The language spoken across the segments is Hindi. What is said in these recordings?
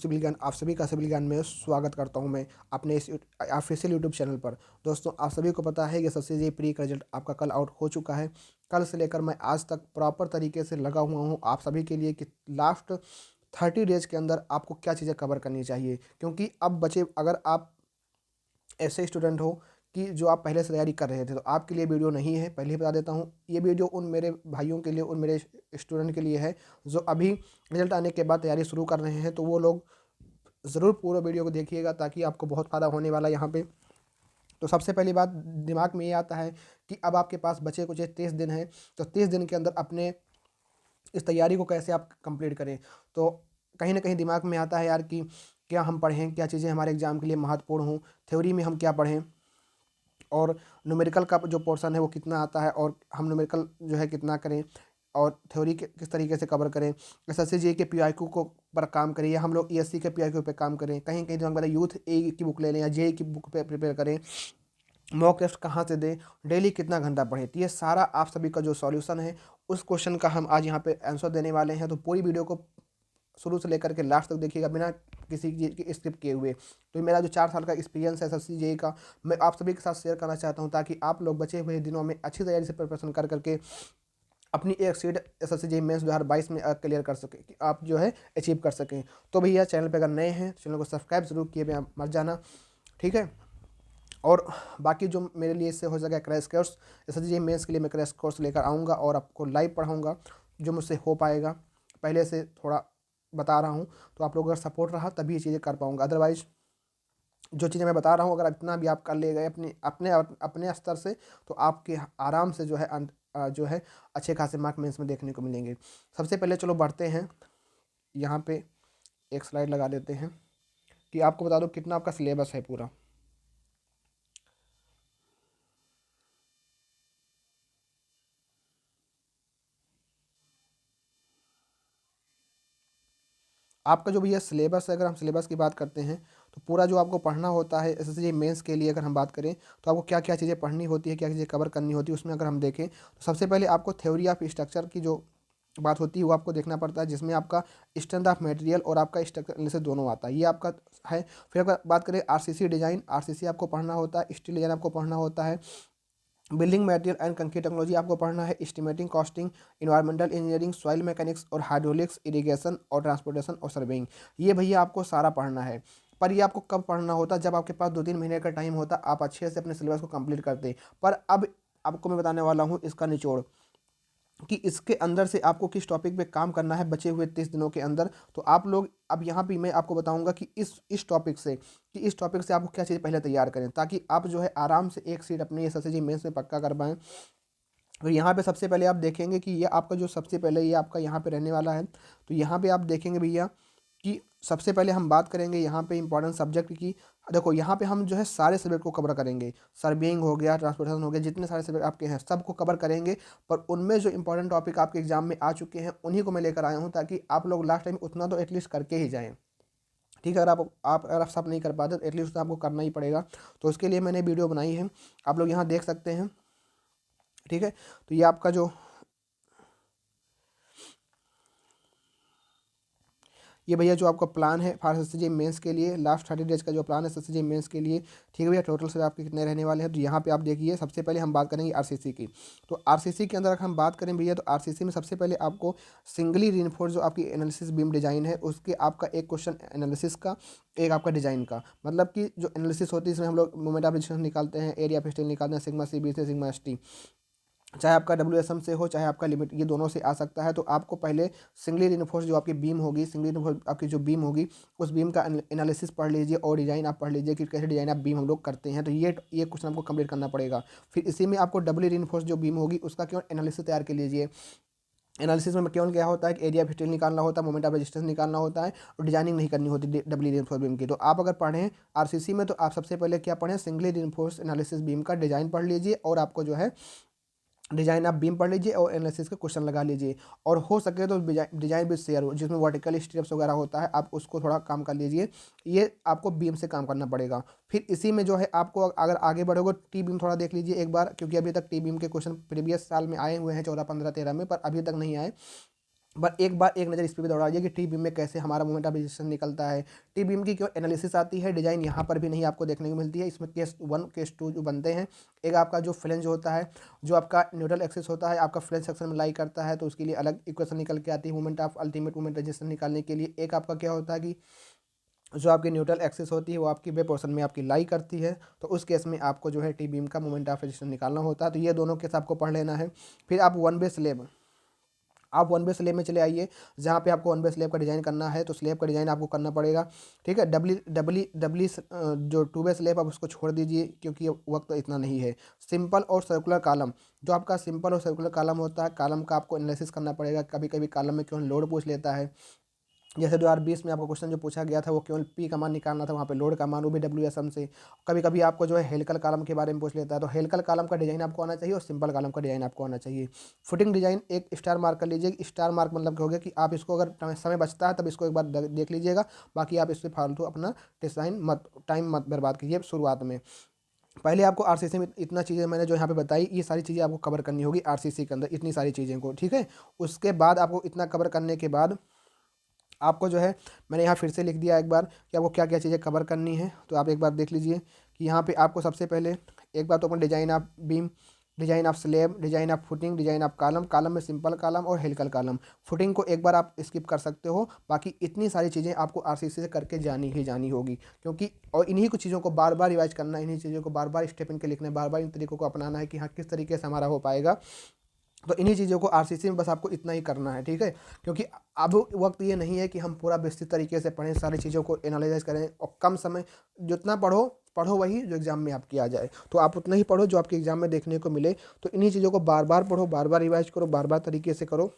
सिविल ज्ञान आप सभी का सिविल ज्ञान में स्वागत करता हूं मैं अपने इस ऑफिशियल यूट्यूब चैनल पर। दोस्तों, आप सभी को पता है कि एसएससी जी प्री का रिजल्ट आपका कल आउट हो चुका है। कल से लेकर मैं आज तक प्रॉपर तरीके से लगा हुआ हूं आप सभी के लिए कि लास्ट 30 डेज के अंदर आपको क्या चीज़ें कवर करनी चाहिए, क्योंकि अब बचे अगर आप ऐसे स्टूडेंट हो कि जो आप पहले से तैयारी कर रहे थे तो आपके लिए वीडियो नहीं है। पहले ही बता देता हूँ, ये वीडियो उन मेरे भाइयों के लिए, उन मेरे स्टूडेंट के लिए है जो अभी रिजल्ट आने के बाद तैयारी शुरू कर रहे हैं। तो वो लोग ज़रूर पूरा वीडियो को देखिएगा ताकि आपको बहुत फ़ायदा होने वाला है यहाँ पे। तो सबसे पहली बात दिमाग में ये आता है कि अब आपके पास बचे कुछ 30 दिन है, तो 30 दिन के अंदर अपने इस तैयारी को कैसे आप कंप्लीट करें। तो कहीं ना कहीं दिमाग में आता है यार कि क्या हम पढ़ें, क्या चीज़ें हमारे एग्ज़ाम के लिए महत्वपूर्ण हों, थ्योरी में हम क्या पढ़ें, और न्यूमेरिकल का जो पोर्शन है वो कितना आता है, और हम न्यूमेरिकल जो है कितना करें, और थ्योरी किस तरीके से कवर करें। एसएससी जी के पीआईक्यू को पर काम करें या हम लोग ईएससी के पीआईक्यू पे काम करें, कहीं कहीं दिमाग में यूथ ए की बुक ले लें या जेई की बुक पे प्रिपेयर करें, मॉक टेस्ट कहाँ से दें, डेली कितना घंटा पढ़ें। तो ये सारा आप सभी का जो सॉल्यूशन है उस क्वेश्चन का हम आज यहाँ पे आंसर देने वाले हैं। तो पूरी वीडियो को शुरू से लेकर के लास्ट तक देखिएगा बिना किसी चीज़ की स्किप किए हुए। तो मेरा जो 4 साल का एक्सपीरियंस है एसएससी जेई का, मैं आप सभी के साथ शेयर करना चाहता हूँ ताकि आप लोग बचे हुए दिनों में अच्छी तैयारी से प्रिपरेशन कर करके अपनी एक सीट एसएससी जेई मेंस 2022 में क्लियर कर सकें, कि आप जो है अचीव कर सकें। तो भैया चैनल पे अगर नए हैं चैनल को सब्सक्राइब जरूर किए बिना मत जाना, ठीक है। और बाकी जो मेरे लिए इससे हो सके crash course, SSC JE mains के लिए मैं क्रैश कोर्स लेकर आऊँगा और आपको लाइव पढ़ाऊँगा जो मुझसे हो पाएगा। पहले से थोड़ा बता रहा हूँ, तो आप लोगों का सपोर्ट रहा तभी ये चीज़ें कर पाऊँगा। अदरवाइज़ जो चीज़ें मैं बता रहा हूँ अगर इतना भी आप कर ले गए अपने अपने अपने स्तर से, तो आपके आराम से जो है जो है अच्छे खासे मार्क मेंस में देखने को मिलेंगे। सबसे पहले चलो बढ़ते हैं, यहाँ पे एक स्लाइड लगा देते हैं कि आपको बता दो कितना आपका सिलेबस है पूरा। आपका जो भैया सिलेबस है, अगर हम सिलेबस की बात करते हैं तो पूरा जो आपको पढ़ना होता है एसएससी मेंस के लिए, अगर हम बात करें तो आपको क्या क्या चीज़ें पढ़नी होती है, क्या चीज़ें कवर करनी होती है, उसमें अगर हम देखें तो सबसे पहले आपको थ्योरी ऑफ स्ट्रक्चर की जो बात होती है वो आपको देखना पड़ता है, जिसमें आपका स्ट्रेंथ ऑफ मटेरियल और आपका स्ट्रक्चर एनालिसिस दोनों आता है, ये आपका है। फिर अगर बात करें आरसीसी डिज़ाइन, आरसीसी आपको पढ़ना होता है, स्टील डिज़ाइन आपको पढ़ना होता है, building material and concrete technology आपको पढ़ना है, estimating, costing, environmental engineering, soil mechanics और हाइड्रोलिक्स, इरिगेशन और ट्रांसपोर्टेशन और सर्वेइंग, ये भैया आपको सारा पढ़ना है। पर ये आपको कब पढ़ना होता है, जब आपके पास 2-3 महीने का टाइम होता, आप अच्छे से अपने सिलेबस को कंप्लीट करते। पर अब आपको मैं बताने वाला हूँ इसका निचोड़, कि इसके अंदर से आपको किस टॉपिक पे काम करना है बचे हुए 30 दिनों के अंदर। तो आप लोग अब यहाँ पे मैं आपको बताऊंगा कि इस टॉपिक से, कि इस टॉपिक से आपको क्या चीज़ पहले तैयार करें ताकि आप जो है आराम से एक सीट अपनी एसएससी मेंस में पक्का कर पाएँ। तो यहाँ पे सबसे पहले आप देखेंगे कि ये आपका जो सबसे पहले ये आपका यहाँ पे रहने वाला है। तो यहाँ पे आप देखेंगे भैया कि सबसे पहले हम बात करेंगे यहाँ पे इंपॉर्टेंट सब्जेक्ट की। देखो यहाँ पे हम जो है सारे सब्जेक्ट को कवर करेंगे, सर्वेइंग हो गया, ट्रांसपोर्टेशन हो गया, जितने सारे सब्जेक्ट आपके हैं सबको कवर करेंगे। पर उनमें जो इंपॉर्टेंट टॉपिक आपके एग्जाम में आ चुके हैं उन्हीं को मैं लेकर आया हूँ ताकि आप लोग लास्ट टाइम उतना तो एटलीस्ट करके ही जाएँ, ठीक है। अगर आप अगर आप सब नहीं कर पाते तो एटलीस्ट आपको करना ही पड़ेगा। तो उसके लिए मैंने वीडियो बनाई है, आप लोग यहाँ देख सकते हैं, ठीक है। तो ये आपका जो ये भैया जो आपका प्लान है फॉर एसएससी मेंस के लिए, लास्ट 30 डेज का जो प्लान है एसएससी मेंस के लिए, ठीक है भैया। टोटल से आपके कितने रहने वाले हैं तो यहाँ पे आप देखिए, सबसे पहले हम बात करेंगे आरसीसी की। तो आरसीसी के अंदर अगर हम बात करें भैया तो आरसीसी में सबसे पहले आपको सिंगली रीइंफोर्स जो आपकी एनालिसिस बीम डिजाइन है उसके आपका एक क्वेश्चन एनालिसिस का, एक आपका डिजाइन का, मतलब कि जो एनालिसिस होती है इसमें हम लोग मोमेंट ऑफ रेजिस्टेंस निकालते हैं, एरिया ऑफ स्टील निकालते हैं, सिग्मा सी बी से सिग्मा एस टी, चाहे आपका डब्ल्यू से हो चाहे आपका लिमिट, ये दोनों से आ सकता है। तो आपको पहले सिंगली रिइंफोर्स जो आपकी बीम होगी, सिंगली रिइंफोर्स आपकी जो बीम होगी उस बीम का एनालिसिस पढ़ लीजिए और डिज़ाइन आप पढ़ लीजिए कि कैसे डिज़ाइन आप बीम हम लोग करते हैं। तो ये क्वेश्चन आपको कंप्लीट करना पड़ेगा। फिर इसी में आपको डबली रिइंफोर्स जो बीम होगी उसका केवल एनालिसिस तैयार कर लीजिए। एनालिसिस में केवल क्या होता है कि एरिया ऑफ स्टील निकालना होता है, मोमेंट ऑफ रेजिस्टेंस निकालना होता है, और डिजाइनिंग नहीं करनी होती डबली रिइंफोर्स बीम की। तो आप अगर पढ़ें आरसीसी में तो आप सबसे पहले क्या पढ़ें, सिंगली रिइंफोर्स एनालिसिस बीम का डिजाइन पढ़ लीजिए, और आपको जो है डिजाइन आप बीम पढ़ लीजिए और एनालिसिस का क्वेश्चन लगा लीजिए। और हो सके तो डिजाइन भी शेयर हो जिसमें वर्टिकल स्टेप्स वगैरह होता है, आप उसको थोड़ा काम कर लीजिए। ये आपको बीम से काम करना पड़ेगा। फिर इसी में जो है आपको अगर आगे बढ़ोगे टी बीम थोड़ा देख लीजिए एक बार, क्योंकि अभी तक टी बीम के क्वेश्चन प्रीवियस साल में आए हुए हैं 14, 15, 13 में, पर अभी तक नहीं आए। एक बार एक नज़र इस पे भी दौड़ाइए कि टी बीम में कैसे हमारा मोमेंट ऑफ इजर्शन निकलता है। टी बीम की क्यों एनालिसिस आती है, डिजाइन यहाँ पर भी नहीं आपको देखने को मिलती है। इसमें केस 1 केस 2 जो बनते हैं। एक आपका जो फ्लेंज होता है, जो आपका न्यूट्रल एक्सिस होता है, आपका फ्लेंज सेक्शन में लाई करता है, तो उसके लिए अलग इक्वेशन निकल के आती है moment of ultimate moment resistance निकालने के लिए। एक आपका क्या होता है कि जो आपकी न्यूट्रल एक्सिस होती है वो आपकी वे पोर्शन में आपकी लाई करती है, तो उस केस में आपको जो है टी बीम का मोमेंट ऑफ रेजिस्टेंस निकालना होता है। तो ये दोनों केस आपको पढ़ लेना है। फिर आप वन वे स्लेब, आप वन बे स्लेब में चले आइए, जहाँ पे आपको वन बे स्लेब का डिज़ाइन करना है, तो स्लेब का डिज़ाइन आपको करना पड़ेगा। ठीक है, डबली डबली डबली जो टू बे स्लेब आप उसको छोड़ दीजिए, क्योंकि वक्त इतना नहीं है। सिंपल और सर्कुलर कॉलम, जो आपका सिंपल और सर्कुलर कॉलम होता है, कॉलम का आपको एनालिसिस करना पड़ेगा। कभी कभी कॉलम में केवल लोड पूछ लेता है, जैसे 2020 में आपको क्वेश्चन जो पूछा गया था वो केवल पी का मान निकालना था, वहाँ पे लोड का मान, वो भी डब्ल्यू से। कभी कभी आपको जो है हेलिकल कॉलम के बारे में पूछ लेता है, तो हेलिकल कॉलम का डिज़ाइन आपको आना चाहिए और सिंपल कॉलम का डिज़ाइन आपको आना चाहिए। फुटिंग डिज़ाइन एक स्टार मार्क कर लीजिए। स्टार मार्क मतलब क्या हो गया कि आप इसको अगर समय बचता है तब इसको एक बार देख लीजिएगा, बाकी आप इस पर फालतू अपना डिज़ाइन मत टाइम मत बर्बाद कीजिए शुरुआत में। पहले आपको आरसीसी में इतना चीज़ें मैंने जो यहाँ पे बताई, ये सारी चीज़ें आपको कवर करनी होगी आरसीसी के अंदर, इतनी सारी चीज़ें को। ठीक है, उसके बाद आपको इतना कवर करने के बाद आपको जो है, मैंने यहाँ फिर से लिख दिया एक बार कि आपको क्या क्या चीज़ें कवर करनी है, तो आप एक बार देख लीजिए कि यहाँ पे आपको सबसे पहले एक बार तो अपन design of beam, design of slab, design of footing, design of column, column में सिंपल कॉलम और हेलिकल कॉलम। फुटिंग को एक बार आप स्किप कर सकते हो, बाकी इतनी सारी चीज़ें आपको आरसीसी से करके जानी ही जानी होगी, क्योंकि और इन्हीं कुछ चीज़ों को बार बार रिवाइज करना है, इन्हीं चीज़ों को बार बार स्टेप इनके लिखना है, बार बार इन तरीकों को अपनाना है कि हाँ किस तरीके से हमारा हो पाएगा। तो इन्हीं चीज़ों को आरसीसी में बस आपको इतना ही करना है। ठीक है, क्योंकि अब वक्त ये नहीं है कि हम पूरा विस्तृत तरीके से पढ़ें, सारी चीज़ों को एनालाइज करें, और कम समय, जितना पढ़ो पढ़ो वही जो एग्जाम में आपकी आ जाए, तो आप उतना ही पढ़ो जो आपके एग्जाम में देखने को मिले। तो इन्हीं चीज़ों को बार बार पढ़ो, बार बार रिवाइज करो, बार बार तरीके से करो,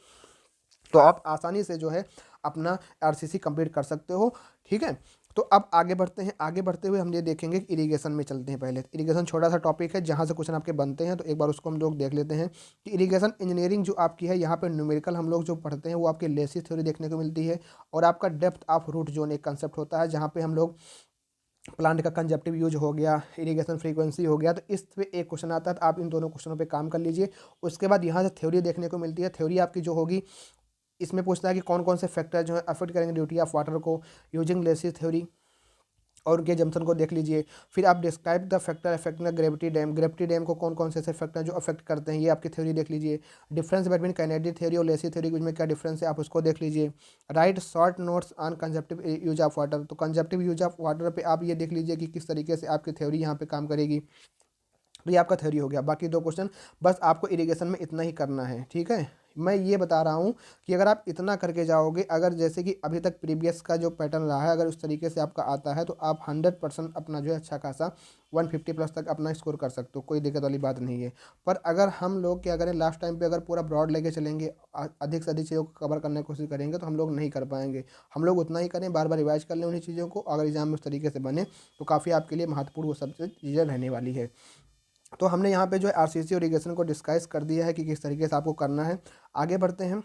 तो आप आसानी से जो है अपना आरसीसी कंप्लीट कर सकते हो। ठीक है, तो अब आगे बढ़ते हैं। आगे बढ़ते हुए हम ये देखेंगे कि इरिगेशन में चलते हैं। पहले इरिगेशन छोटा सा टॉपिक है जहाँ से क्वेश्चन आपके बनते हैं, तो एक बार उसको हम लोग देख लेते हैं कि इरिगेशन इंजीनियरिंग जो आपकी है, यहाँ पे न्यूमेरिकल हम लोग जो पढ़ते हैं वो आपके लेसिस थ्योरी देखने को मिलती है, और आपका डेप्थ ऑफ रूट जोन एक कंसेप्ट होता है, जहाँ पे हम लोग प्लांट का कंजप्टिव यूज हो गया, इरिगेशन फ्रीक्वेंसी हो गया, तो इस पे एक क्वेश्चन आता है, तो आप इन दोनों क्वेश्चनों पे काम कर लीजिए। उसके बाद यहाँ से थ्योरी देखने को मिलती है। थ्योरी आपकी जो होगी, इसमें पूछता है कि कौन कौन से फैक्टर जो है अफेक्ट करेंगे ड्यूटी ऑफ वाटर को, यूजिंग लेसिस थ्योरी, और उनके जम्पसन को देख लीजिए। फिर आप describe the factor affecting the gravity dam, gravity dam को कौन कौन से ऐसे फैक्टर जो अफेक्ट करते हैं, ये आपकी थ्योरी देख लीजिए। डिफरेंस बिटवीन कैनेडी थ्योरी और लेसी थ्योरी में क्या डिफरेंस है, आप उसको देख लीजिए। Write short notes on consumptive use of water, तो कंजप्टिव यूज ऑफ वाटर पे आप ये देख लीजिए कि किस तरीके से आपकी थ्योरी यहाँ पे काम करेगी। तो ये आपका थ्योरी हो गया। बाकी दो क्वेश्चन बस आपको इरिगेशन में इतना ही करना है। ठीक है, मैं ये बता रहा हूँ कि अगर आप इतना करके जाओगे, अगर जैसे कि अभी तक प्रीवियस का जो पैटर्न रहा है, अगर उस तरीके से आपका आता है, तो आप 100% अपना जो है अच्छा खासा 150 प्लस तक अपना स्कोर कर सकते हो, कोई दिक्कत वाली बात नहीं है। पर अगर हम लोग क्या करें, लास्ट टाइम पे अगर पूरा ब्रॉड लेके चलेंगे, अधिक से अधिक चीज़ों को कवर करने की कोशिश करेंगे, तो हम लोग नहीं कर पाएंगे। हम लोग उतना ही करें, बार बार रिवाइज कर लें उन्हीं चीज़ों को, अगर एग्जाम में उस तरीके से बने तो काफ़ी आपके लिए महत्वपूर्ण वो सब चीज़ें रहने वाली है। तो हमने यहाँ पे जो है आरसीसी और इरिगेशन को डिस्कस कर दिया है कि किस तरीके से आपको करना है। आगे बढ़ते हैं।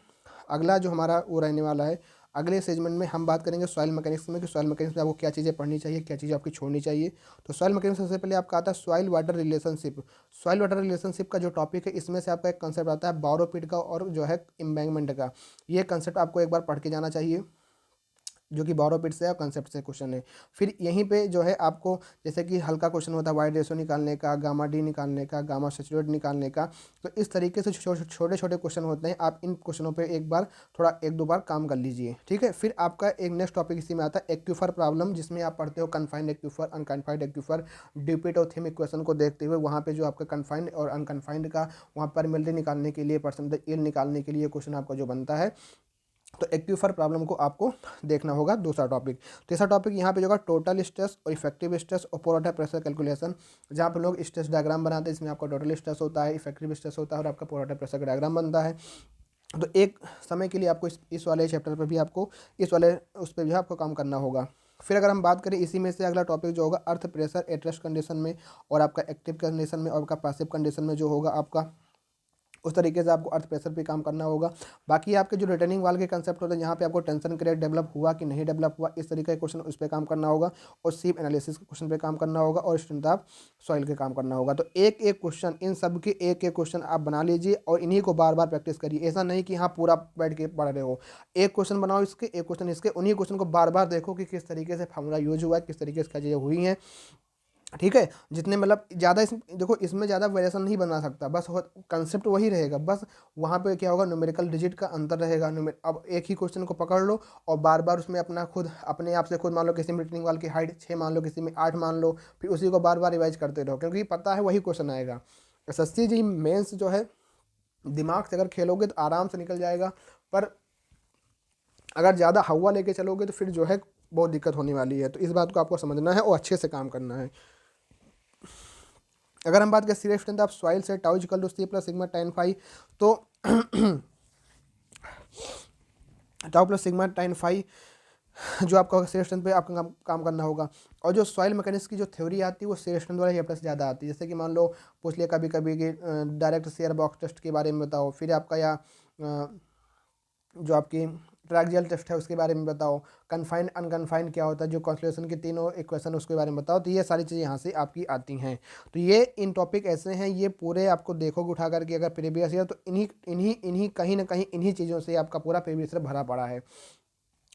अगला जो हमारा वो रहने वाला है, अगले सेगमेंट में हम बात करेंगे सॉइल मैकेनिक्स में, कि सॉइल मैकेनिक्स में आपको क्या चीज़ें पढ़नी चाहिए, क्या चीज़ें आपकी छोड़नी चाहिए। तो सॉइल मैकेनिक्स सबसे पहले आपका आता है soil water relationship. Soil water relationship का जो टॉपिक है, इसमें से आपका एक कंसेप्ट आता है बोरोपिट का और जो है एम्बैंकमेंट का। ये कंसेप्ट आपको एक बार पढ़ के जाना चाहिए, जो कि बोरोपिट से और कंसेप्ट से क्वेश्चन है। फिर यहीं पे जो है आपको, जैसे कि हल्का क्वेश्चन होता है वाइड रेशो निकालने का, गामा डी निकालने का, गामा सैचुरेट निकालने का, तो इस तरीके से छोटे छोटे क्वेश्चन होते हैं। आप इन क्वेश्चनों पे एक बार थोड़ा एक दो बार काम कर लीजिए। ठीक है, फिर आपका एक नेक्स्ट टॉपिक इसी में आता है एक्यूफर प्रॉब्लम, जिसमें आप पढ़ते हो कन्फाइंड एक्यूफर, अनकन्फाइंड एक्यूफर, ड्यूपिट और थिम इक्वेशन को देखते हुए वहाँ पे जो आपका कन्फाइंड और अनकन्फाइंड का वहाँ पर मिलते निकालने के लिए, परसेंटेज ईल निकालने के लिए क्वेश्चन आपका जो बनता है। तो एक्यूफर प्रॉब्लम को आपको देखना होगा। दूसरा टॉपिक, तीसरा टॉपिक यहाँ पे जो होगा टोटल स्ट्रेस और इफेक्टिव स्ट्रेस और पोरोटा प्रेशर कैलकुलेशन, जहाँ पे लोग स्ट्रेस डायग्राम बनाते हैं। इसमें आपका टोटल स्ट्रेस होता है, इफेक्टिव स्ट्रेस होता है, और आपका पोरोटा प्रेशर का डायग्राम बनता है। तो एक समय के लिए आपको इस वाले चैप्टर पर भी आपको इस वाले उस पर भी आपको काम करना होगा। फिर अगर हम बात करें इसी में से अगला टॉपिक जो होगा earth pressure at rest condition में, और आपका एक्टिव कंडीशन में, और आपका पैसिव कंडीशन में जो होगा आपका उस तरीके से आपको अर्थ प्रेशर पे काम करना होगा। बाकी आपके जो रिटर्निंग वाल के कंसेप्ट होते हैं, यहाँ पे आपको टेंशन क्रेट डेवलप हुआ कि नहीं डेवलप हुआ, इस तरीके के क्वेश्चन उस पर काम करना होगा, और सीप एनालिसिस के क्वेश्चन पे काम करना होगा, और स्ट्रेंथ ऑफ सॉइल के काम करना होगा। तो एक एक क्वेश्चन, इन सब के एक एक क्वेश्चन आप बना लीजिए और इन्हीं को बार बार प्रैक्टिस करिए। ऐसा नहीं कि हाँ पूरा बैठ के पढ़ रहे हो, एक क्वेश्चन बनाओ इसके, एक क्वेश्चन इसके, उन्हीं क्वेश्चन को बार बार देखो कि किस तरीके से फॉर्मूला यूज हुआ है, किस तरीके से क्या चीज़ें हुई हैं। ठीक है, जितने मतलब ज़्यादा इस देखो इसमें ज़्यादा वेरिएशन नहीं बना सकता, बस कंसेप्ट वही रहेगा, बस वहाँ पे क्या होगा, न्यूमेरिकल डिजिट का अंतर रहेगा। अब एक ही क्वेश्चन को पकड़ लो और बार बार उसमें अपना खुद अपने आप से खुद मान लो, किसी में रिटर्निंग वाल की हाइट 6 मान लो, किसी में 8 मान लो, फिर उसी को बार बार रिवाइज करते रहो, क्योंकि पता है वही क्वेश्चन आएगा। एसएससी जी मेंस जो है, दिमाग से अगर खेलोगे तो आराम से निकल जाएगा, पर अगर ज़्यादा हवा लेके चलोगे तो फिर जो है बहुत दिक्कत होने वाली है। तो इस बात को आपको समझना है और अच्छे से काम करना है। अगर हम बात करें सीरियस स्ट्रेंथ ऑफ सॉइल से, tau equal to C plus sigma tan phi, तो tau plus sigma tan phi जो आपका सीरियस स्ट्रेंथ पे आपका काम करना होगा। और जो सॉइल मैकेनिक्स की जो थ्योरी आती है वो सीरियस स्ट्रेंथ वाले चैप्टर से ज़्यादा आती है। जैसे कि मान लो पूछ लिया कभी कभी कि डायरेक्ट शेयर बॉक्स टेस्ट के बारे में बताओ, फिर आपका या जो आपकी ट्रैक्जियल टेस्ट है उसके बारे में बताओ, कन्फाइंड अनकन्फाइंड क्या होता है, जो कॉन्स्टलेशन की तीनों इक्वेशन उसके बारे में बताओ। तो ये सारी चीज़ें यहाँ से आपकी आती हैं। तो ये इन टॉपिक ऐसे हैं, ये पूरे आपको देखोगे उठा करके अगर प्रीवियस ईयर, तो इन्हीं इन्हीं इन्हीं कहीं ना कहीं इन्हीं चीज़ों से आपका पूरा प्रीवियस ईयर भरा पड़ा है।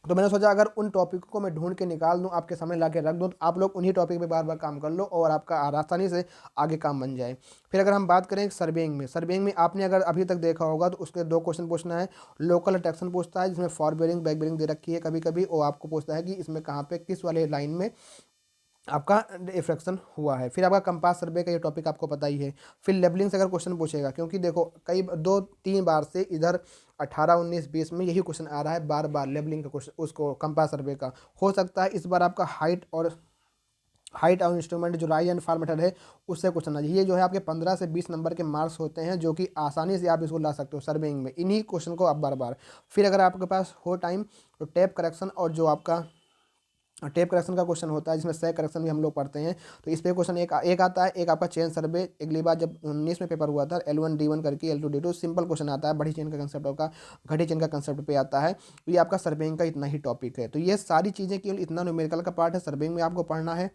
तो मैंने सोचा अगर उन टॉपिक को मैं ढूंढ के निकाल दूं, आपके सामने ला के रख दूं, तो आप लोग उन्हीं टॉपिक पे बार बार काम कर लो और आपका आसानी से आगे काम बन जाए। फिर अगर हम बात करें सर्वेइंग में आपने अगर अभी तक देखा होगा तो उसके 2 क्वेश्चन पूछना है। लोकल अट्रैक्शन पूछता है जिसमें फॉर बेयरिंग बैक बेयरिंग दे रखी है कभी कभी, और आपको पूछता है कि इसमें कहाँ पे किस वाले लाइन में आपका रिफ्रैक्शन हुआ है। फिर आपका कंपास सर्वे का ये टॉपिक आपको पता ही है। फिर लेबलिंग से अगर क्वेश्चन पूछेगा, क्योंकि देखो कई 2-3 बार से इधर 18, 19, 20 में यही क्वेश्चन आ रहा है बार बार, लेबलिंग का क्वेश्चन, उसको कंपास सर्वे का। हो सकता है इस बार आपका हाइट और इंस्ट्रूमेंट जो राइज एंड फॉल मेथड है उससे क्वेश्चन आ जाए। ये जो है आपके 15 से 20 नंबर के मार्क्स होते हैं, जो कि आसानी से आप इसको ला सकते हो सर्वेइंग में, इन्हीं क्वेश्चन को आप बार बार। फिर अगर आपके पास हो टाइम तो टैप करेक्शन, और जो आपका टेप करेक्शन का क्वेश्चन होता है जिसमें सैक करेक्शन भी हम लोग पढ़ते हैं, तो इस पे क्वेश्चन एक आता है। एक आपका चेन सर्वे, अगली बार जब 19 में पेपर हुआ था L1 D1 करके L2 D2 सिंपल क्वेश्चन आता है, बड़ी चेन का कंसेप्ट होगा, घड़ी चेन का कंसेप्ट पे आता है। तो ये आपका सर्वेइंग का इतना ही टॉपिक है। तो ये सारी चीज़ें केवल इतना न्यूमेरिकल का पार्ट है, सर्वेइंग में आपको पढ़ना है।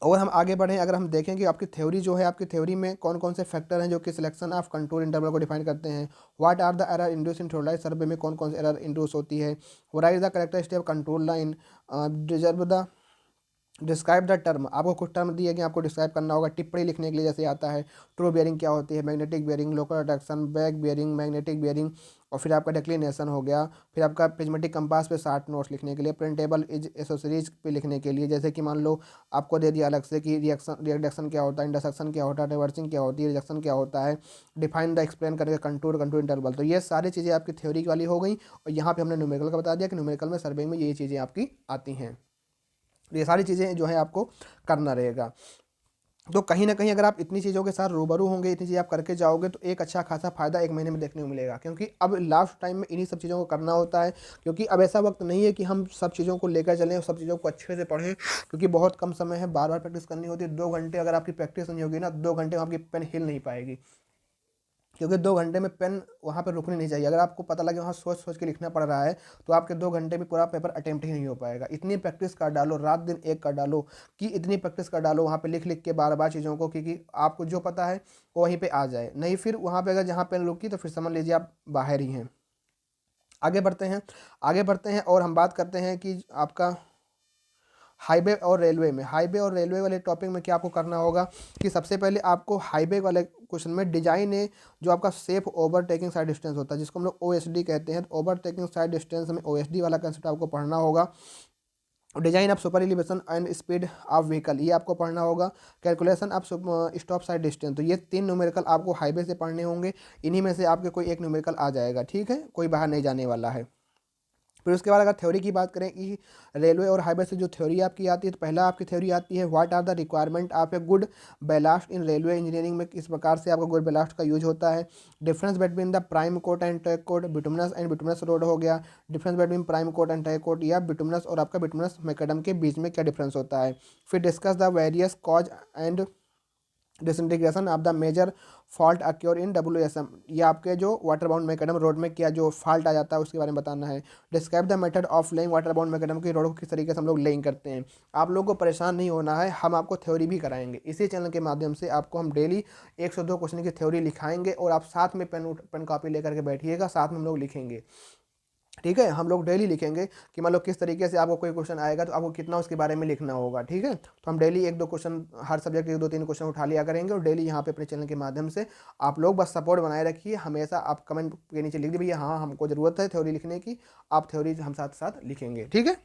और हम आगे बढ़ें, अगर हम देखें कि आपकी थ्योरी जो है, आपकी थ्योरी में कौन कौन से फैक्टर हैं जो कि सिलेक्शन ऑफ कंट्रोल इंटरवल को डिफाइन करते हैं। What are the error induce in theodolite survey में कौन कौन से एरर इंड्यूस होती है। What is the characteristic of control line, deserve the describe the term, आपको कुछ टर्म दिए गए, आपको डिस्क्राइब करना होगा टिप्पणी लिखने के लिए। जैसे आता है ट्रू बियरिंग क्या होती है, magnetic bearing, local attraction, back bearing, magnetic bearing, और फिर आपका डिक्लिनेशन हो गया। फिर आपका प्रिज्मेटिक कंपास पे 60 नोट्स लिखने के लिए, प्रिंटेबल इज एसोसरीज पे लिखने के लिए, जैसे कि मान लो आपको दे दिया अलग से कि रिएक्शन क्या होता है, इंटरसेक्शन क्या होता है, रिवर्सिंग क्या होती है, रिजेक्शन क्या होता है, डिफाइन द एक्सप्लेन करके कंटूर इंटरवल। तो ये सारी चीज़ें आपकी थ्योरी वाली हो गई, और यहाँ पे हमने न्यूमेरिकल का बता दिया कि न्यूमेरिकल में सर्वे में ये चीज़ें आपकी आती हैं। ये सारी चीज़ें जो है आपको करना रहेगा। तो कहीं ना कहीं अगर आप इतनी चीज़ों के साथ रूबरू होंगे, इतनी चीज़ें आप करके जाओगे, तो एक अच्छा खासा फायदा 1 महीने में देखने को मिलेगा। क्योंकि अब लास्ट टाइम में इन्हीं सब चीज़ों को करना होता है, क्योंकि अब ऐसा वक्त नहीं है कि हम सब चीज़ों को लेकर चलें और सब चीज़ों को अच्छे से पढ़ें, क्योंकि बहुत कम समय है, बार बार प्रैक्टिस करनी होती है। 2 घंटे अगर आपकी प्रैक्टिस नहीं होगी ना, 2 घंटे में आपकी पेन हिल नहीं पाएगी, क्योंकि 2 घंटे में पेन वहाँ पर रुकनी नहीं चाहिए। अगर आपको पता लगे वहाँ सोच सोच के लिखना पड़ रहा है, तो आपके 2 घंटे में पूरा पेपर अटेम्प्ट ही नहीं हो पाएगा। इतनी प्रैक्टिस कर डालो, रात दिन एक कर डालो, कि इतनी प्रैक्टिस कर डालो वहाँ पे लिख लिख के बार बार चीज़ों को, क्योंकि आपको जो पता है वो वहीं पे आ जाए। नहीं फिर वहाँ पे अगर जहाँ पेन रुकी तो फिर समझ लीजिए आप बाहर ही हैं। आगे बढ़ते हैं और हम बात करते हैं कि आपका हाईवे और रेलवे वाले टॉपिक में क्या आपको करना होगा, कि सबसे पहले आपको हाईवे वाले क्वेश्चन में डिजाइन है, जो आपका सेफ ओवरटेकिंग साइड डिस्टेंस होता है, जिसको हम लोग OSD कहते हैं। तो ओवरटेकिंग साइड डिस्टेंस में OSD वाला कंसेप्ट आपको पढ़ना होगा। Design of super elevation and speed of vehicle, ये आपको पढ़ना होगा। Calculation of stop side distance, तो ये 3 न्यूमेरिकल आपको हाईवे से पढ़ने होंगे। इन्हीं में से आपके कोई एक न्यूमेरिकल आ जाएगा, ठीक है, कोई बाहर नहीं जाने वाला है। फिर उसके बाद अगर थ्योरी की बात करें कि रेलवे और हाईवे से जो थ्योरी आपकी आती है, तो पहला आपकी थ्योरी आती है what are the requirement of a good ballast in railway engineering में किस प्रकार से आपका गुड बैलास्ट का यूज होता है। Difference between the prime coat and track coat, bituminous and bituminous road हो गया। Difference between prime coat and track coat, या बिटुमिनस और आपका बिटुमिनस मैकेडम के बीच में क्या डिफरेंस होता है। फिर discuss the various cause and disintegration of the major fault occur in WSM, ये आपके जो वाटर बाउंड मैकेडम रोड में क्या जो फॉल्ट आ जाता है उसके बारे में बताना है। Describe the method of laying water bound macadam की रोड को किस तरीके से हम लोग लेइंग करते हैं। आप लोगों को परेशान नहीं होना है, हम आपको थ्योरी भी कराएंगे इसी चैनल के माध्यम से। आपको हम डेली 102 क्वेश्चन की थ्योरी लिखाएंगे और आप साथ में पेन कॉपी लेकर के बैठिएगा, साथ में हम लोग लिखेंगे। ठीक है, हम लोग डेली लिखेंगे कि मान लो किस तरीके से आपको कोई क्वेश्चन आएगा तो आपको कितना उसके बारे में लिखना होगा। ठीक है, तो हम डेली 1-2 क्वेश्चन हर सब्जेक्ट के 2-3 क्वेश्चन उठा लिया करेंगे और डेली यहाँ पे अपने चैनल के माध्यम से आप लोग बस सपोर्ट बनाए रखिए। हमेशा आप कमेंट के नीचे लिख दीजिए भैया हाँ हमको ज़रूरत है थ्योरी लिखने की, आप थ्योरी हम साथ साथ लिखेंगे। ठीक है,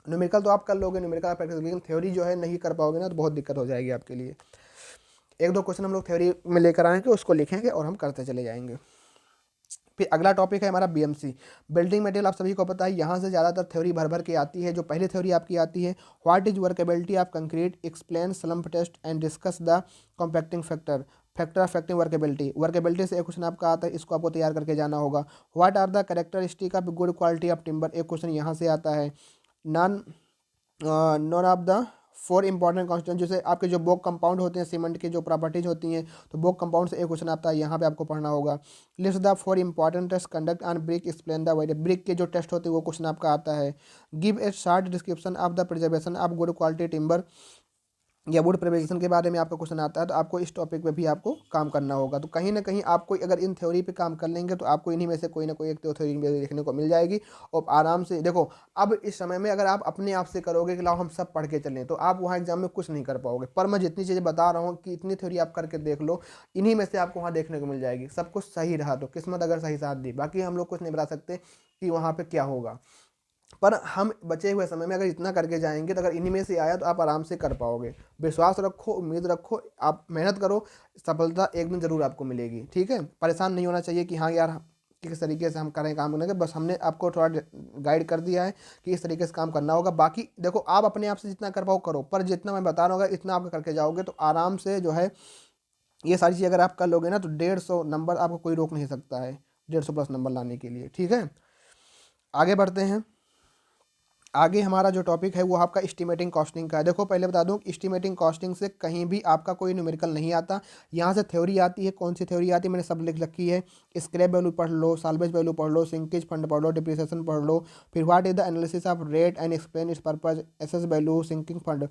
न्यूमेरिकल तो आप कर लोगे, न्यूमेरिकल आप प्रैक्टिस, लेकिन थ्योरी जो है नहीं कर पाओगे ना तो बहुत दिक्कत हो जाएगी आपके लिए। 1-2 क्वेश्चन हम लोग थ्योरी में लेकर आएंगे, उसको लिखेंगे और हम करते चले जाएंगे। फिर अगला टॉपिक है हमारा BMC, बिल्डिंग मटेरियल। आप सभी को पता है यहाँ से ज़्यादातर थ्योरी भर भर के आती है। जो पहली थ्योरी आपकी आती है, what is workability of concrete, explain slump test and discuss the compacting factor, factor affecting workability. Workability से एक क्वेश्चन आपका आता है, इसको आपको तैयार करके जाना होगा। What are the characteristic of good quality of timber, एक क्वेश्चन यहाँ से आता है। None none of the 4 important constituent, जैसे आपके जो बोक कंपाउंड होते हैं सीमेंट की जो प्रॉपर्टीज होती हैं, तो बोक कंपाउंड से एक क्वेश्चन आता है, यहाँ पे आपको पढ़ना होगा। List the 4 important test conduct on brick, explain the wide, brick के जो टेस्ट होते हैं वो क्वेश्चन आपका आता है। Give a short description of the preservation of good quality timber, या वुड प्रिपरेशन के बारे में आपका क्वेश्चन आता है, तो आपको इस टॉपिक पे भी आपको काम करना होगा। तो कहीं ना कहीं आपको अगर इन थ्योरी पे काम कर लेंगे तो आपको इन्हीं में से कोई ना कोई एक तो थ्योरी देखने को मिल जाएगी और आराम से देखो। अब इस समय में अगर आप अपने आप से करोगे कि लाओ हम सब पढ़ के चलें, तो आप वहाँ एग्जाम में कुछ नहीं कर पाओगे। पर मैं जितनी चीज़ें बता रहा हूँ कि इतनी थ्योरी आप करके देख लो, इन्हीं में से आपको वहाँ देखने को मिल जाएगी। सब कुछ सही रहा तो किस्मत अगर सही साथ दी, बाकी हम लोग कुछ नहीं बता सकते कि वहाँ पर क्या होगा। पर हम बचे हुए समय में अगर इतना करके जाएंगे तो अगर इन्हीं में से आया तो आप आराम से कर पाओगे। विश्वास रखो, उम्मीद रखो, आप मेहनत करो, सफलता एक दिन ज़रूर आपको मिलेगी। ठीक है, परेशान नहीं होना चाहिए कि हाँ यार किस तरीके से हम करें काम करने के, बस हमने आपको थोड़ा गाइड कर दिया है कि इस तरीके से काम करना होगा। बाकी देखो आप अपने आप से जितना कर पाओ करो, पर जितना मैं बता रहा हूँ अगर इतना आप करके जाओगे तो आराम से जो है ये सारी चीज़ अगर आप कर लोगे ना तो 150 नंबर आपको कोई रोक नहीं सकता है, 150 प्लस नंबर लाने के लिए। ठीक है, आगे बढ़ते हैं। आगे हमारा जो टॉपिक है वो आपका एस्टिमेटिंग कॉस्टिंग का है। देखो पहले बता दूं, एस्टिमेटिंग कॉस्टिंग से कहीं भी आपका कोई न्यूमेरिकल नहीं आता। यहाँ से थ्योरी आती है, कौन सी थ्योरी आती है मैंने सब लिख रखी है। स्क्रैप वैल्यू पढ़ लो, साल्वेज वैल्यू पढ़ लो, सिंकेज फंड पढ़ लो, डिप्रिसिएशन पढ़ लो। फिर what is the analysis of rate and explain its purpose, assess value, sinking fund,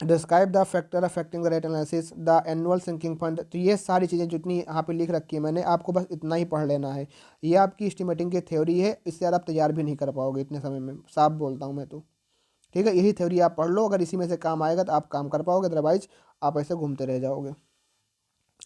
describe the factor affecting the rate analysis, the annual sinking fund. तो ये सारी चीज़ें जितनी यहाँ पे लिख रखी है मैंने, आपको बस इतना ही पढ़ लेना है। ये आपकी एस्टिमेटिंग की थ्योरी है, इससे ज़्यादा आप तैयार भी नहीं कर पाओगे इतने समय में, साफ बोलता हूँ मैं तो। ठीक है, यही थ्योरी आप पढ़ लो, अगर इसी में से काम आएगा तो आप काम कर पाओगे, अदरवाइज आप ऐसे घूमते रह जाओगे।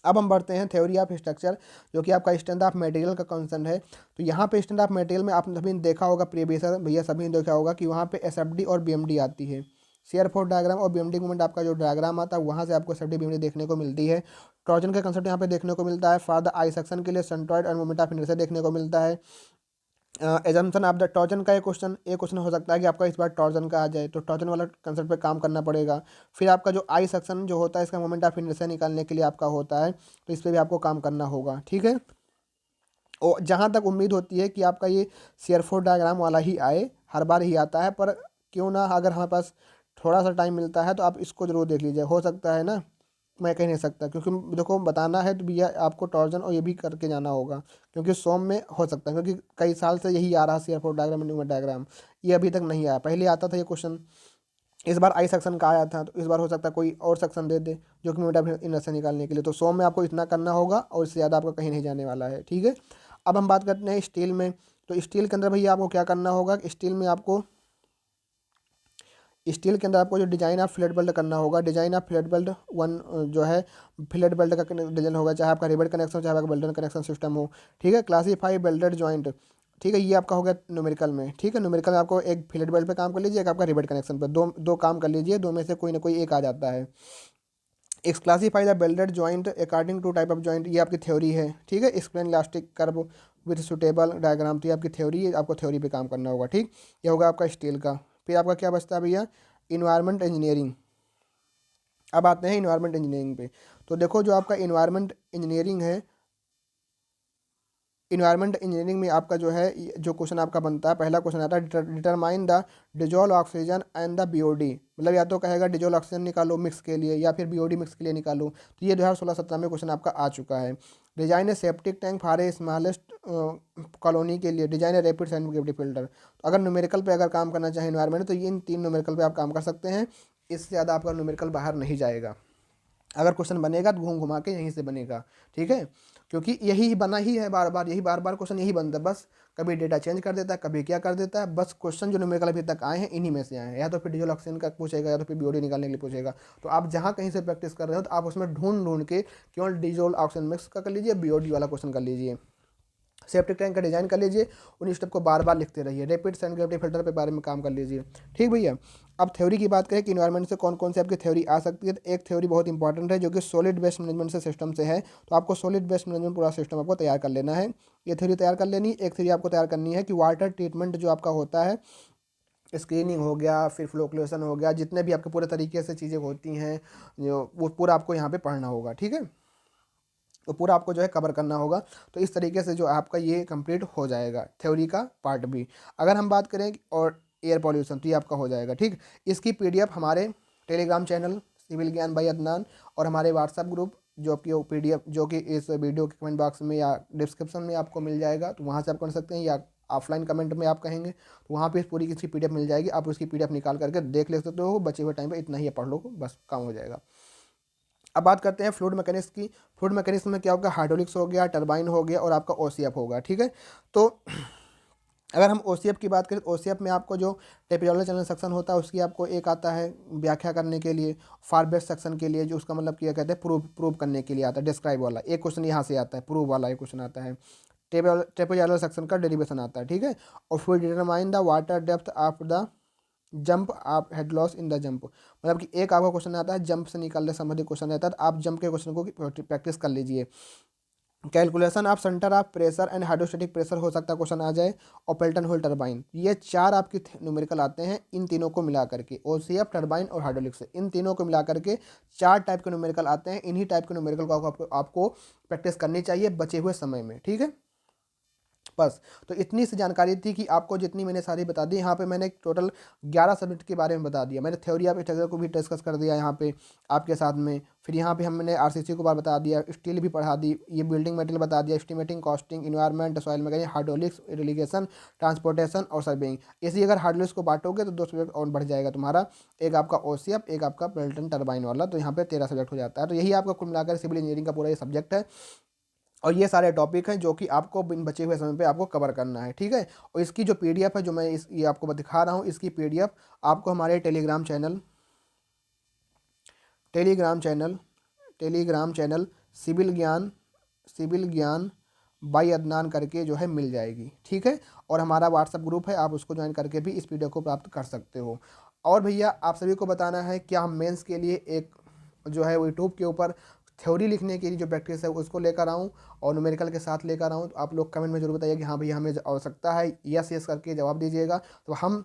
अब हम बढ़ते हैं थ्योरी ऑफ स्ट्रक्चर, जो कि आपका स्ट्रेंथ ऑफ मटेरियल का कंसर्न है। तो यहाँ पे स्ट्रेंथ ऑफ मटेरियल में आपने सभी ने देखा होगा, प्रीवियस भैया सभी ने देखा होगा कि वहाँ पे SFD और BMD आती है। शेयर फोर्स डायग्राम और BMD मूवमेंट आपका जो डायग्राम आता है वहाँ से आपको SFD BMD देखने को मिलती है। टॉर्जन का कंसेप्ट यहाँ पे देखने को मिलता है। फॉर द आई सेक्शन के लिए सेंट्रॉइड और मोमेंट ऑफ इनर्शिया देखने को मिलता है। एजम्पशन ऑफ द टॉर्जन का एक क्वेश्चन हो सकता है कि आपका इस बार टॉर्जन का आ जाए, तो टॉर्जन वाला कंसेप्ट पे काम करना पड़ेगा। फिर आपका जो आई सेक्शन जो होता है इसका मोमेंट ऑफ इनर्शिया निकालने के लिए आपका होता है, तो इस पर भी आपको काम करना होगा। ठीक है, और जहाँ तक उम्मीद होती है कि आपका ये शेयरफोर्ड डायग्राम वाला ही आए, हर बार ही आता है, पर क्यों ना अगर हमारे पास थोड़ा सा टाइम मिलता है तो आप इसको ज़रूर देख लीजिए, हो सकता है ना। मैं कह नहीं सकता क्योंकि देखो बताना है तो भैया आपको टॉर्जन और ये भी करके जाना होगा, क्योंकि सोम में हो सकता है, क्योंकि कई साल से यही आ रहा है शेयरफोर्ड डायग्राम न्यूमेरिकल डायग्राम, ये अभी तक नहीं आया। पहले आता था ये क्वेश्चन, इस बार आई सेक्शन का आया था, तो इस बार हो सकता है कोई और सेक्शन दे दे जो कि मोमेंट ऑफ इनर्शिया निकालने के लिए। तो सोम में आपको इतना करना होगा और इससे ज़्यादा आपका कहीं नहीं जाने वाला है। ठीक है, अब हम बात करते हैं स्टील में। तो स्टील के अंदर भैया आपको क्या करना होगा, स्टील में आपको स्टील के अंदर आपको जो डिजाइन ऑफ फ्लैट बेल्ट करना होगा, design of flat belt one जो है फ्लैट बेल्ट का डिजाइन होगा, चाहे आपका रिवेट कनेक्शन चाहे आपका बेल्ट कनेक्शन सिस्टम हो। ठीक है, क्लासीफाई बेल्टेड जॉइंट। ठीक है, ये आपका हो गया न्यूमेरिकल में। ठीक है, न्यूमेरिकल में आपको एक फ्लैट बेल्ट पे काम कर लीजिए, एक आपका रिवेट कनेक्शन पे, दो दो काम कर लीजिए, दो में से कोई ना कोई एक आ जाता है। एक्स classify the belted joint according to type of joint, ये आपकी थ्योरी है। ठीक है, explain elastic curve with suitable diagram, तो ये आपकी थ्योरी है, आपको थ्योरी पे काम करना होगा। ठीक, ये होगा आपका स्टील का। फिर आपका क्या बचता है भैया, इन्वायरमेंट इंजीनियरिंग। अब आते हैं इन्वायरमेंट इंजीनियरिंग पे। तो देखो जो आपका इन्वायरमेंट इंजीनियरिंग है, इन्वायरमेंट इंजीनियरिंग में आपका जो है जो क्वेश्चन आपका बनता है, पहला क्वेश्चन आता है determine the dissolve oxygen and the BOD, मतलब या तो कहेगा डिजोल्व ऑक्सीजन निकालो मिक्स के लिए या फिर बीओडी मिक्स के लिए निकालो। तो ये 2016-17 में क्वेश्चन आपका आ चुका है। Design A septic tank for a smallest colony के लिए, डिजाइन ए रैपिड सेंट्रिफ्यूगेटिव फिल्टर। तो अगर न्यूमेरिकल पे अगर काम करना चाहे इन्वायरमेंट, तो ये इन 3 न्यूमेरिकल पे आप काम कर सकते हैं। इससे ज़्यादा आपका न्यूमेरिकल बाहर नहीं जाएगा। अगर क्वेश्चन बनेगा तो घूम घुमा के यहीं से बनेगा, ठीक है, क्योंकि यही बना ही है बार बार, यही बार बार क्वेश्चन यही बनता है। बस कभी डेटा चेंज कर देता है, कभी क्या कर देता है, बस क्वेश्चन जो न्यूमेरिकल अभी तक आए हैं इन्हीं में से आए हैं। या तो फिर डिजिटल ऑक्सीजन का पूछेगा या तो फिर बीओडी निकालने के लिए पूछेगा। तो आप जहाँ कहीं से प्रैक्टिस कर रहे हो तो आप उसमें ढूंढ ढूंढ के केवल डिजिटल ऑक्सीजन मिक्स का कर लीजिए, बीओडी वाला क्वेश्चन कर लीजिए, सेप्टिक टैंक का डिजाइन कर लीजिए, उन स्टेप को बार बार लिखते रहिए, रैपिड सैंड ग्रेविटी फिल्टर पे बारे में काम कर लीजिए। ठीक भैया। अब थ्योरी की बात करें कि इन्वायरमेंट से कौन कौन से आपकी थ्योरी आ सकती है, तो एक थ्योरी बहुत इंपॉर्टेंट है जो कि सॉलिड वेस्ट मैनेजमेंट से सिस्टम से है। तो आपको सॉलिड वेस्ट मैनेजमेंट पूरा सिस्टम आपको तैयार कर लेना है, ये थ्योरी तैयार कर लेनी। एक थ्योरी आपको तैयार करनी है कि वाटर ट्रीटमेंट जो आपका होता है, स्क्रीनिंग हो गया, फिर फ्लोक्लेशन हो गया, जितने भी आपके पूरे तरीके से चीज़ें होती हैं जो वो पूरा आपको यहाँ पे पढ़ना होगा, ठीक है, तो पूरा आपको जो है कवर करना होगा। तो इस तरीके से जो आपका ये कंप्लीट हो जाएगा थ्योरी का पार्ट भी। अगर हम बात करें और एयर पॉल्यूशन, तो ये आपका हो जाएगा, ठीक। इसकी पीडीएफ हमारे टेलीग्राम चैनल सिविल ज्ञान बाई अदनान और हमारे व्हाट्सएप ग्रुप जो कि पीडीएफ जो कि इस वीडियो के कमेंट बॉक्स में या डिस्क्रिप्शन में आपको मिल जाएगा, तो वहाँ से आप कर सकते हैं, या ऑफलाइन कमेंट में आप कहेंगे तो वहाँ पे इस पूरी की पीडीएफ मिल जाएगी, आप उसकी पीडीएफ निकाल करके देख ले सकते हो। बचे हुए टाइम पे इतना ही पढ़ लो, बस काम हो जाएगा। अब बात करते हैं फ्लूइड मैकेनिक्स की। फ्लूइड मैकेनिक्स में क्या होगा, हाइड्रोलिक्स हो गया, टरबाइन हो गया और आपका ओसीएफ होगा, ठीक है। तो अगर हम ओसीएफ की बात करें तो ओसीएफ में आपको जो टेपियोलॉजी चैनल सेक्शन होता है उसकी आपको एक आता है व्याख्या करने के लिए, फार बेस्ट सेक्शन के लिए जो उसका मतलब क्या कहते हैं प्रूव करने के लिए आता है, डिस्क्राइब वाला एक क्वेश्चन यहाँ से आता है, प्रूव वाला एक क्वेश्चन आता है, टेपियोलॉजी सेक्शन का डेरिवेशन आता है, ठीक है। और फिर determine the water depth of the jump आप head loss in the jump, मतलब कि एक आपका क्वेश्चन आता है जंप से निकालने संबंधित क्वेश्चन रहता है, तो आप जंप के क्वेश्चन को प्रैक्टिस कर लीजिए। Calculation of centre of pressure and hydrostatic pressure हो सकता है क्वेश्चन आ जाए, और पेल्टन होल टरबाइन, ये 4 आपकी न्यूमेरिकल आते हैं। इन तीनों को मिला करके ओसीएफ, टरबाइन और हाइड्रोलिक्स, इन तीनों को मिला करके 4 टाइप के न्यूमेरिकल आते हैं। इन्हीं टाइप के न्यूमेरिकल को आपको प्रैक्टिस करनी चाहिए बचे हुए समय में, ठीक है। बस तो इतनी सी जानकारी थी कि आपको जितनी मैंने सारी बता दी। यहाँ पे मैंने टोटल 11 सब्जेक्ट के बारे में बता दिया, मैंने थ्योरी ऑफ स्ट्रक्चर को भी डिस्कस कर दिया यहाँ पे आपके साथ में। फिर यहाँ पे हमने आरसीसी को बार बता दिया, स्टील भी पढ़ा दी, ये बिल्डिंग मटेरियल बता दिया, estimating, costing, environment, soil mechanics, hydraulics, irrigation, transportation और सर्वेइंग। इसी अगर हाइड्रोलिक्स को बांटोगे तो 2 सब्जेक्ट और बढ़ जाएगा तुम्हारा, एक आपका ओसीएफ, एक आपका पेल्टन टरबाइन वाला, तो यहाँ पे 13 सब्जेक्ट हो जाता है। तो यही आपका कुल मिलाकर सिविल इंजीनियरिंग का पूरा ये सब्जेक्ट है, और ये सारे टॉपिक हैं जो कि आपको इन बचे हुए समय पे आपको कवर करना है, ठीक है। और इसकी जो पीडीएफ है जो मैं ये आपको दिखा रहा हूँ, इसकी पीडीएफ आपको हमारे टेलीग्राम चैनल सिविल ज्ञान बाई अदनान करके जो है मिल जाएगी, ठीक है। और हमारा व्हाट्सएप ग्रुप है, आप उसको ज्वाइन करके भी इस पीडीएफ को प्राप्त कर सकते हो। और भैया आप सभी को बताना है, क्या हम मेंस के लिए एक जो है वो यूट्यूब के ऊपर थ्योरी लिखने की जो प्रैक्टिस है उसको लेकर आऊँ और न्यूमेरिकल के साथ लेकर आऊँ, तो आप लोग कमेंट में जरूर बताइए कि हाँ भैया हमें आवश्यकता है, यस यस करके जवाब दीजिएगा। तो हम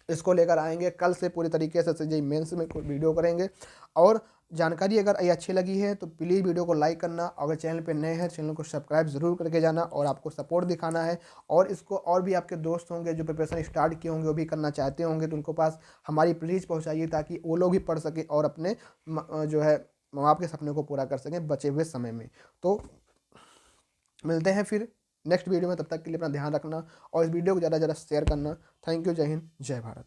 इसको लेकर आएंगे कल से पूरी तरीके से जेईई मेंस में वीडियो करेंगे। और जानकारी अगर ये अच्छी लगी है तो प्लीज़ वीडियो को लाइक करना, अगर चैनल पे नए हैं चैनल को सब्सक्राइब ज़रूर करके जाना, और आपको सपोर्ट दिखाना है। और इसको और भी आपके दोस्त होंगे जो प्रिपरेशन स्टार्ट किए होंगे, वो भी करना चाहते होंगे, तो उनको पास हमारी प्लीज़ पहुँचाइए ताकि वो लोग भी पढ़ सकें और अपने जो है माँ बाप के सपने को पूरा कर सकें बचे हुए समय में। तो मिलते हैं फिर नेक्स्ट वीडियो में, तब तक के लिए अपना ध्यान रखना और इस वीडियो को ज़्यादा से ज़्यादा शेयर करना। थैंक यू, जय हिंद, जय भारत।